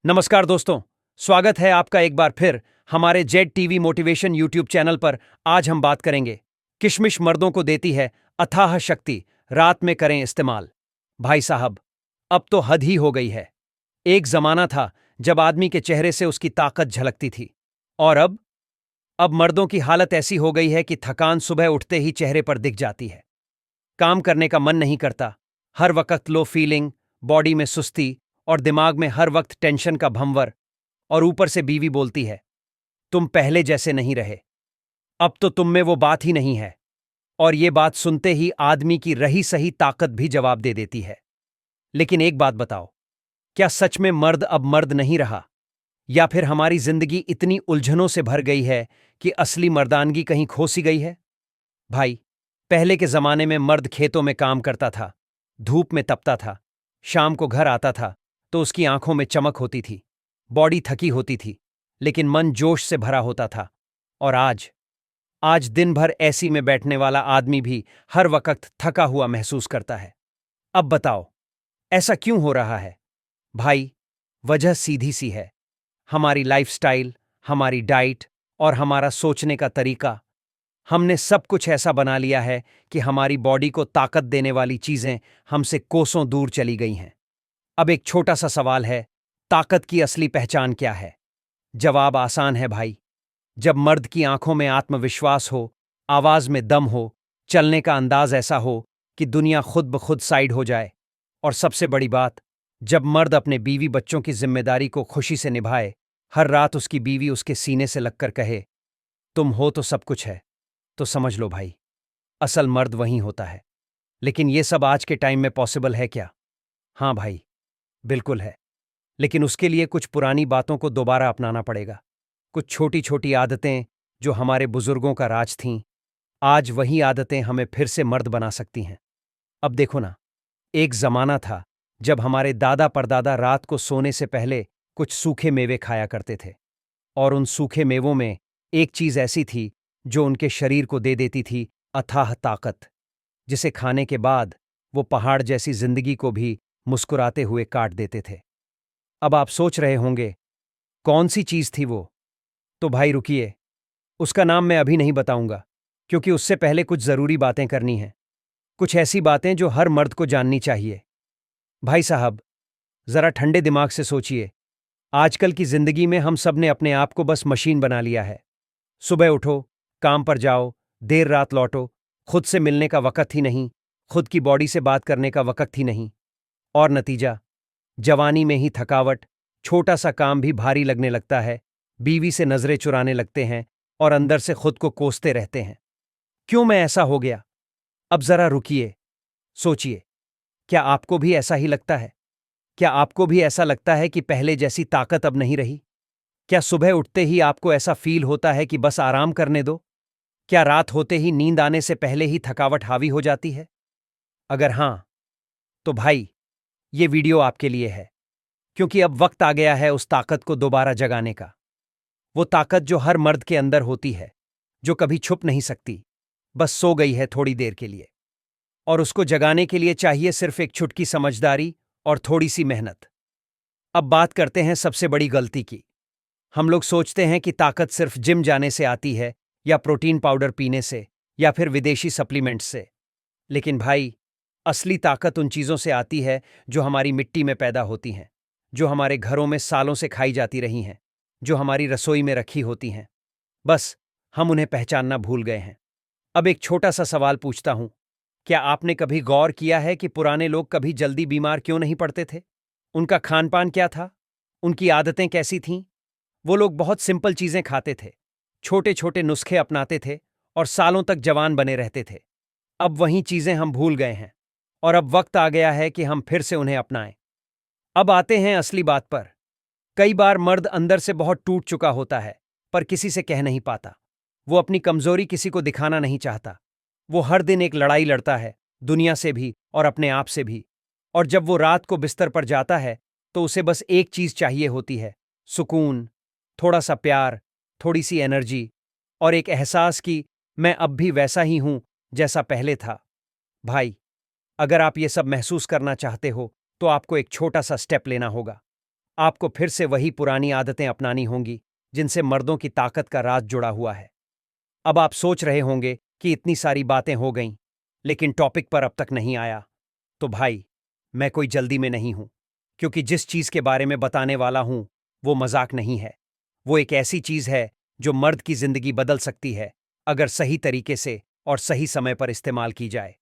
नमस्कार दोस्तों। स्वागत है आपका एक बार फिर हमारे Z TV motivation YouTube channel पर। आज हम बात करेंगे, किशमिश मर्दों को देती है अथाह शक्ति, रात में करें इस्तेमाल। भाई साहब, अब तो हद ही हो गई है। एक जमाना था जब आदमी के चेहरे से उसकी ताकत झलकती थी, और अब मर्दों की हालत ऐसी हो गई है कि थकान सुबह उठते ही चेहरे पर दिख जाती है। काम करने का मन नहीं करता, हर वक्त लो फीलिंग, बॉडी में सुस्ती और दिमाग में हर वक्त टेंशन का भंवर। और ऊपर से बीवी बोलती है, तुम पहले जैसे नहीं रहे, अब तो तुम में वो बात ही नहीं है। और ये बात सुनते ही आदमी की रही सही ताकत भी जवाब दे देती है। लेकिन एक बात बताओ, क्या सच में मर्द अब मर्द नहीं रहा, या फिर हमारी जिंदगी इतनी उलझनों से भर गई है कि असली मर्दानगी कहीं खो सी गई है? भाई, पहले के जमाने में मर्द खेतों में काम करता था, धूप में तपता था, शाम को घर आता था तो उसकी आंखों में चमक होती थी, बॉडी थकी होती थी, लेकिन मन जोश से भरा होता था। और आज दिन भर एसी में बैठने वाला आदमी भी हर वक्त थका हुआ महसूस करता है। अब बताओ, ऐसा क्यों हो रहा है? भाई, वजह सीधी सी है, हमारी लाइफस्टाइल, हमारी डाइट और हमारा सोचने का तरीका। हमने सब कुछ ऐसा बना लिया है कि हमारी बॉडी को ताकत देने वाली चीजें हमसे कोसों दूर चली गई हैं। अब एक छोटा सा सवाल है, ताकत की असली पहचान क्या है? जवाब आसान है भाई, जब मर्द की आंखों में आत्मविश्वास हो, आवाज में दम हो, चलने का अंदाज ऐसा हो कि दुनिया खुद ब खुद साइड हो जाए। और सबसे बड़ी बात, जब मर्द अपने बीवी बच्चों की जिम्मेदारी को खुशी से निभाए, हर रात उसकी बीवी उसके सीने से लगकर कहे, तुम हो तो सब कुछ है। तो समझ लो भाई, असल मर्द वहीं होता है। लेकिन ये सब आज के टाइम में पॉसिबल है क्या? हाँ भाई, बिल्कुल है। लेकिन उसके लिए कुछ पुरानी बातों को दोबारा अपनाना पड़ेगा। कुछ छोटी छोटी आदतें जो हमारे बुजुर्गों का राज थीं, आज वही आदतें हमें फिर से मर्द बना सकती हैं। अब देखो ना, एक जमाना था जब हमारे दादा परदादा रात को सोने से पहले कुछ सूखे मेवे खाया करते थे। और उन सूखे मेवों में एक चीज ऐसी थी जो उनके शरीर को दे देती थी अथाह ताकत, जिसे खाने के बाद वो पहाड़ जैसी जिंदगी को भी मुस्कुराते हुए काट देते थे। अब आप सोच रहे होंगे, कौन सी चीज थी वो? तो भाई रुकिए, उसका नाम मैं अभी नहीं बताऊंगा, क्योंकि उससे पहले कुछ जरूरी बातें करनी हैं। कुछ ऐसी बातें जो हर मर्द को जाननी चाहिए। भाई साहब, जरा ठंडे दिमाग से सोचिए। आजकल की जिंदगी में हम सब ने अपने आप को बस मशीन बना लिया है। सुबह उठो, काम पर जाओ, देर रात लौटो, खुद से मिलने का वक्त ही नहीं, खुद की बॉडी से बात करने का वक्त ही नहीं। और नतीजा, जवानी में ही थकावट, छोटा सा काम भी भारी लगने लगता है, बीवी से नजरें चुराने लगते हैं और अंदर से खुद को कोसते रहते हैं। क्यों मैं ऐसा हो गया? अब जरा रुकिए, सोचिए, क्या आपको भी ऐसा ही लगता है? क्या आपको भी ऐसा लगता है कि पहले जैसी ताकत अब नहीं रही? क्या सुबह उठते ही आपको ऐसा फील होता है कि बस आराम करने दो? क्या रात होते ही नींद आने से पहले ही थकावट हावी हो जाती है? अगर हां, तो भाई, ये वीडियो आपके लिए है। क्योंकि अब वक्त आ गया है उस ताकत को दोबारा जगाने का। वो ताकत जो हर मर्द के अंदर होती है, जो कभी छुप नहीं सकती, बस सो गई है थोड़ी देर के लिए। और उसको जगाने के लिए चाहिए सिर्फ एक चुटकी समझदारी और थोड़ी सी मेहनत। अब बात करते हैं सबसे बड़ी गलती की। हम लोग सोचते हैं कि ताकत सिर्फ जिम जाने से आती है, या प्रोटीन पाउडर पीने से, या फिर विदेशी सप्लीमेंट्स से। लेकिन भाई, असली ताकत उन चीज़ों से आती है जो हमारी मिट्टी में पैदा होती हैं, जो हमारे घरों में सालों से खाई जाती रही हैं, जो हमारी रसोई में रखी होती हैं। बस हम उन्हें पहचानना भूल गए हैं। अब एक छोटा सा सवाल पूछता हूं, क्या आपने कभी गौर किया है कि पुराने लोग कभी जल्दी बीमार क्यों नहीं पड़ते थे? उनका खान पान क्या था? उनकी आदतें कैसी थीं? वो लोग बहुत सिंपल चीजें खाते थे, छोटे छोटे नुस्खे अपनाते थे, और सालों तक जवान बने रहते थे। अब वही चीजें हम भूल गए हैं, और अब वक्त आ गया है कि हम फिर से उन्हें अपनाएं। अब आते हैं असली बात पर। कई बार मर्द अंदर से बहुत टूट चुका होता है, पर किसी से कह नहीं पाता। वो अपनी कमजोरी किसी को दिखाना नहीं चाहता। वो हर दिन एक लड़ाई लड़ता है, दुनिया से भी और अपने आप से भी। और जब वो रात को बिस्तर पर जाता है, तो उसे बस एक चीज चाहिए होती है, सुकून, थोड़ा सा प्यार, थोड़ी सी एनर्जी, और एक एहसास कि मैं अब भी वैसा ही हूं जैसा पहले था। भाई, अगर आप ये सब महसूस करना चाहते हो, तो आपको एक छोटा सा स्टेप लेना होगा। आपको फिर से वही पुरानी आदतें अपनानी होंगी जिनसे मर्दों की ताकत का राज जुड़ा हुआ है। अब आप सोच रहे होंगे कि इतनी सारी बातें हो गईं, लेकिन टॉपिक पर अब तक नहीं आया। तो भाई, मैं कोई जल्दी में नहीं हूं, क्योंकि जिस चीज के बारे में बताने वाला हूं वो मजाक नहीं है। वो एक ऐसी चीज है जो मर्द की जिंदगी बदल सकती है, अगर सही तरीके से और सही समय पर इस्तेमाल की जाए।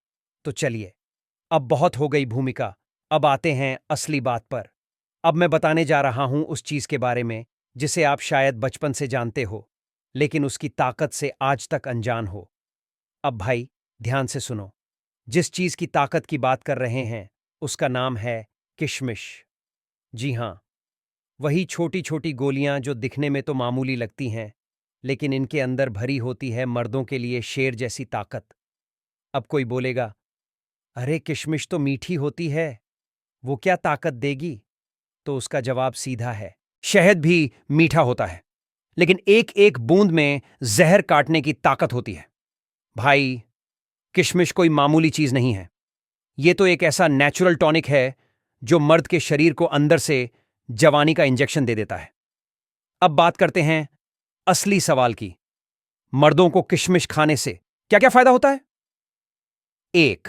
तो चलिए, अब बहुत हो गई भूमिका, अब आते हैं असली बात पर। अब मैं बताने जा रहा हूं उस चीज के बारे में जिसे आप शायद बचपन से जानते हो, लेकिन उसकी ताकत से आज तक अनजान हो। अब भाई, ध्यान से सुनो। जिस चीज की ताकत की बात कर रहे हैं उसका नाम है किशमिश। जी हां, वही छोटी छोटी गोलियां जो दिखने में तो मामूली लगती हैं, लेकिन इनके अंदर भरी होती है मर्दों के लिए शेर जैसी ताकत। अब कोई बोलेगा, अरे किशमिश तो मीठी होती है, वो क्या ताकत देगी? तो उसका जवाब सीधा है, शहद भी मीठा होता है, लेकिन एक एक बूंद में जहर काटने की ताकत होती है। भाई, किशमिश कोई मामूली चीज नहीं है। ये तो एक ऐसा नेचुरल टॉनिक है जो मर्द के शरीर को अंदर से जवानी का इंजेक्शन दे देता है। अब बात करते हैं असली सवाल की। मर्दों को किशमिश खाने से क्या क्या फायदा होता है? एक,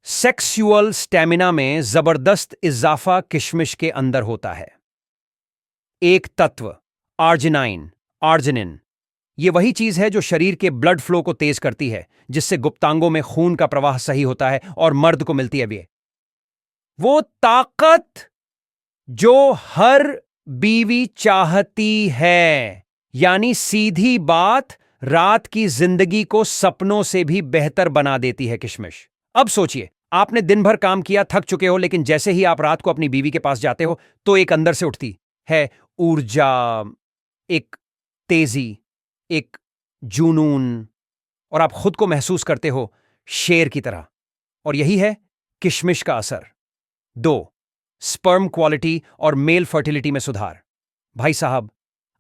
सेक्सुअल स्टैमिना में जबरदस्त इजाफा किशमिश के अंदर होता है। एक तत्व, आर्जिनिन, ये वही चीज है जो शरीर के ब्लड फ्लो को तेज करती है, जिससे गुप्तांगों में खून का प्रवाह सही होता है और मर्द को मिलती है वो ताकत जो हर बीवी चाहती है। यानी सीधी बात, रात की जिंदगी को सपनों से भी बेहतर बना देती है किशमिश। अब सोचिए, आपने दिन भर काम किया, थक चुके हो, लेकिन जैसे ही आप रात को अपनी बीवी के पास जाते हो तो एक अंदर से उठती है ऊर्जा, एक तेजी, एक जुनून, और आप खुद को महसूस करते हो शेर की तरह। और यही है किशमिश का असर। दो, स्पर्म क्वालिटी और मेल फर्टिलिटी में सुधार। भाई साहब,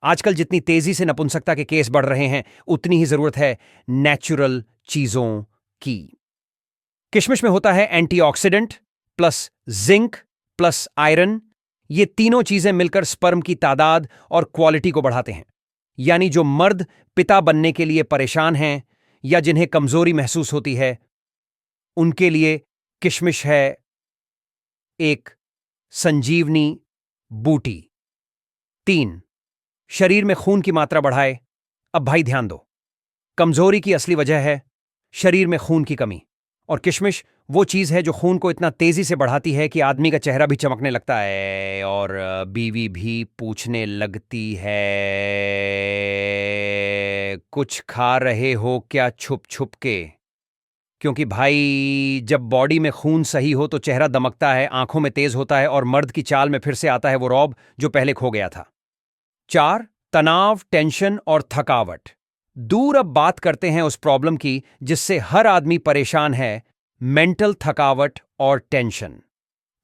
आजकल जितनी तेजी से नपुंसकता के केस बढ़ रहे हैं, उतनी ही जरूरत है नेचुरल चीजों की। किशमिश में होता है antioxidant plus zinc plus iron. ये तीनों चीजें मिलकर स्पर्म की तादाद और क्वालिटी को बढ़ाते हैं। यानी जो मर्द पिता बनने के लिए परेशान हैं या जिन्हें कमजोरी महसूस होती है, उनके लिए किशमिश है एक संजीवनी बूटी। तीन, शरीर में खून की मात्रा बढ़ाए। अब भाई ध्यान दो, कमजोरी की असली वजह है शरीर में खून की कमी, और किशमिश वो चीज है जो खून को इतना तेजी से बढ़ाती है कि आदमी का चेहरा भी चमकने लगता है और बीवी भी पूछने लगती है, कुछ खा रहे हो क्या छुप छुप के? क्योंकि भाई, जब बॉडी में खून सही हो तो चेहरा दमकता है, आंखों में तेज होता है और मर्द की चाल में फिर से आता है वो रौब जो पहले खो गया था। चार, तनाव, टेंशन और थकावट दूर। अब बात करते हैं उस प्रॉब्लम की जिससे हर आदमी परेशान है, मेंटल थकावट और टेंशन।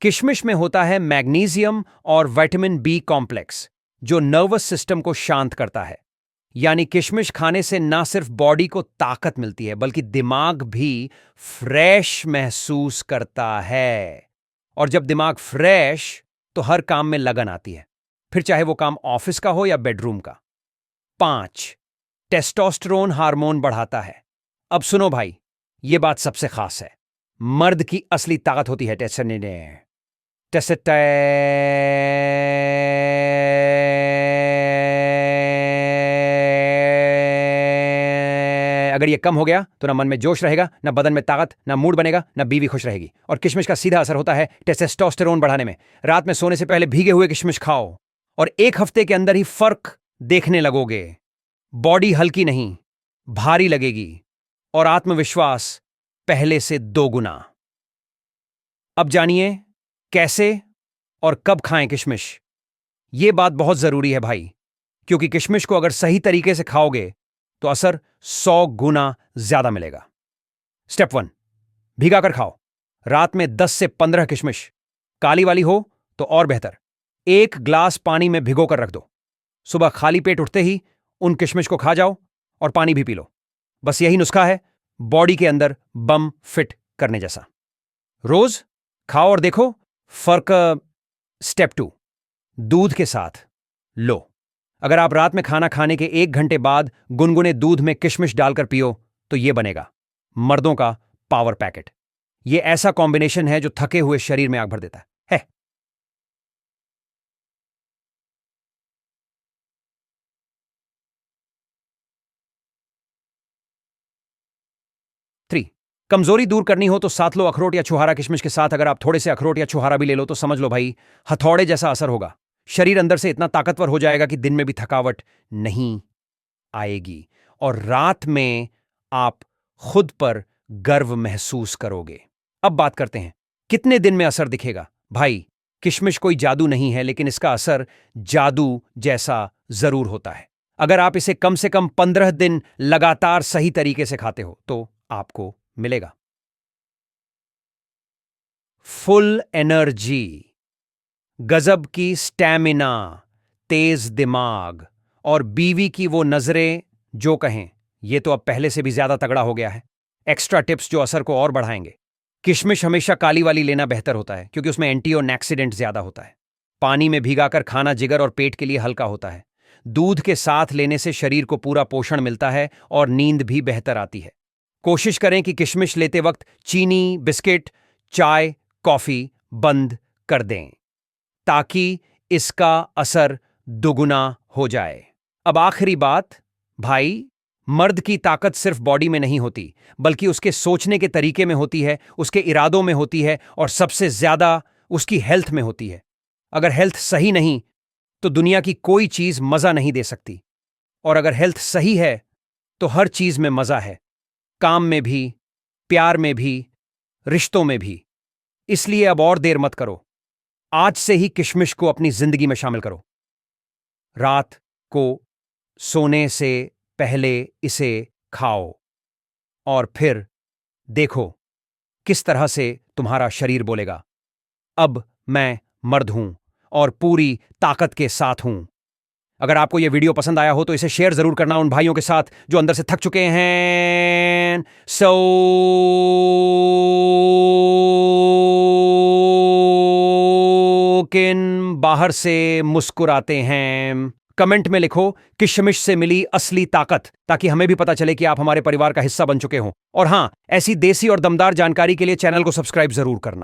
किशमिश में होता है मैग्नीशियम और विटामिन बी कॉम्प्लेक्स, जो नर्वस सिस्टम को शांत करता है। यानी किशमिश खाने से ना सिर्फ बॉडी को ताकत मिलती है, बल्कि दिमाग भी फ्रेश महसूस करता है। और जब दिमाग फ्रेश, तो हर काम में लगन आती है, फिर चाहे वो काम ऑफिस का हो या बेडरूम का। पांच, टेस्टोस्टेरोन हार्मोन बढ़ाता है। अब सुनो भाई, ये बात सबसे खास है। मर्द की असली ताकत होती है टेस्टोस्टेरोन। अगर ये कम हो गया तो ना मन में जोश रहेगा, ना बदन में ताकत, ना मूड बनेगा, ना बीवी खुश रहेगी। और किशमिश का सीधा असर होता है टेस्टोस्टेरोन बढ़ाने में। रात में सोने से पहले भीगे हुए किशमिश खाओ और एक हफ्ते के अंदर ही फर्क देखने लगोगे। बॉडी हल्की नहीं, भारी लगेगी और आत्मविश्वास पहले से 2 गुना। अब जानिए कैसे और कब खाएं किशमिश। यह बात बहुत जरूरी है भाई, क्योंकि किशमिश को अगर सही तरीके से खाओगे तो असर 100 गुना ज्यादा मिलेगा। स्टेप 1, भिगा कर खाओ। रात में 10 से 15 किशमिश, काली वाली हो तो और बेहतर, 1 ग्लास पानी में भिगो कर रख दो। सुबह खाली पेट उठते ही उन किशमिश को खा जाओ और पानी भी पी लो। बस यही नुस्खा है बॉडी के अंदर बम फिट करने जैसा। रोज खाओ और देखो फर्क। स्टेप 2, दूध के साथ लो। अगर आप रात में खाना खाने के 1 घंटे बाद गुनगुने दूध में किशमिश डालकर पियो तो यह बनेगा मर्दों का पावर पैकेट। यह ऐसा कॉम्बिनेशन है जो थके हुए शरीर में आग भर देता है। 3 कमजोरी दूर करनी हो तो साथ लो अखरोट या छुहारा किशमिश के साथ। अगर आप थोड़े से अखरोट या छुहारा भी ले लो तो समझ लो भाई हथौड़े जैसा असर होगा। शरीर अंदर से इतना ताकतवर हो जाएगा कि दिन में भी थकावट नहीं आएगी और रात में आप खुद पर गर्व महसूस करोगे। अब बात करते हैं कितने दिन में असर दिखेगा। भाई किशमिश कोई जादू नहीं है, लेकिन इसका असर जादू जैसा जरूर होता है। अगर आप इसे कम से कम 15 दिन लगातार सही तरीके से खाते हो तो आपको मिलेगा फुल एनर्जी, गजब की स्टैमिना, तेज दिमाग और बीवी की वो नजरें जो कहें ये तो अब पहले से भी ज्यादा तगड़ा हो गया है। एक्स्ट्रा टिप्स जो असर को और बढ़ाएंगे। किशमिश हमेशा काली वाली लेना बेहतर होता है क्योंकि उसमें एंटीऑक्सीडेंट ज्यादा होता है। पानी में भिगाकर खाना जिगर और पेट के लिए हल्का होता है। दूध के साथ लेने से शरीर को पूरा पोषण मिलता है और नींद भी बेहतर आती है। कोशिश करें कि किशमिश लेते वक्त चीनी, बिस्किट, चाय, कॉफी बंद कर दें ताकि इसका असर दुगुना हो जाए। अब आखिरी बात, भाई मर्द की ताकत सिर्फ बॉडी में नहीं होती बल्कि उसके सोचने के तरीके में होती है, उसके इरादों में होती है और सबसे ज्यादा उसकी हेल्थ में होती है। अगर हेल्थ सही नहीं तो दुनिया की कोई चीज मजा नहीं दे सकती, और अगर हेल्थ सही है तो हर चीज में मजा है, काम में भी, प्यार में भी, रिश्तों में भी। इसलिए अब और देर मत करो, आज से ही किशमिश को अपनी जिंदगी में शामिल करो। रात को सोने से पहले इसे खाओ और फिर देखो किस तरह से तुम्हारा शरीर बोलेगा, अब मैं मर्द हूं और पूरी ताकत के साथ हूं। अगर आपको यह वीडियो पसंद आया हो तो इसे शेयर जरूर करना उन भाइयों के साथ जो अंदर से थक चुके हैं, किन बाहर से मुस्कुराते हैं। कमेंट में लिखो किशमिश से मिली असली ताकत, ताकि हमें भी पता चले कि आप हमारे परिवार का हिस्सा बन चुके हो। और हां, ऐसी देसी और दमदार जानकारी के लिए चैनल को सब्सक्राइब जरूर करना।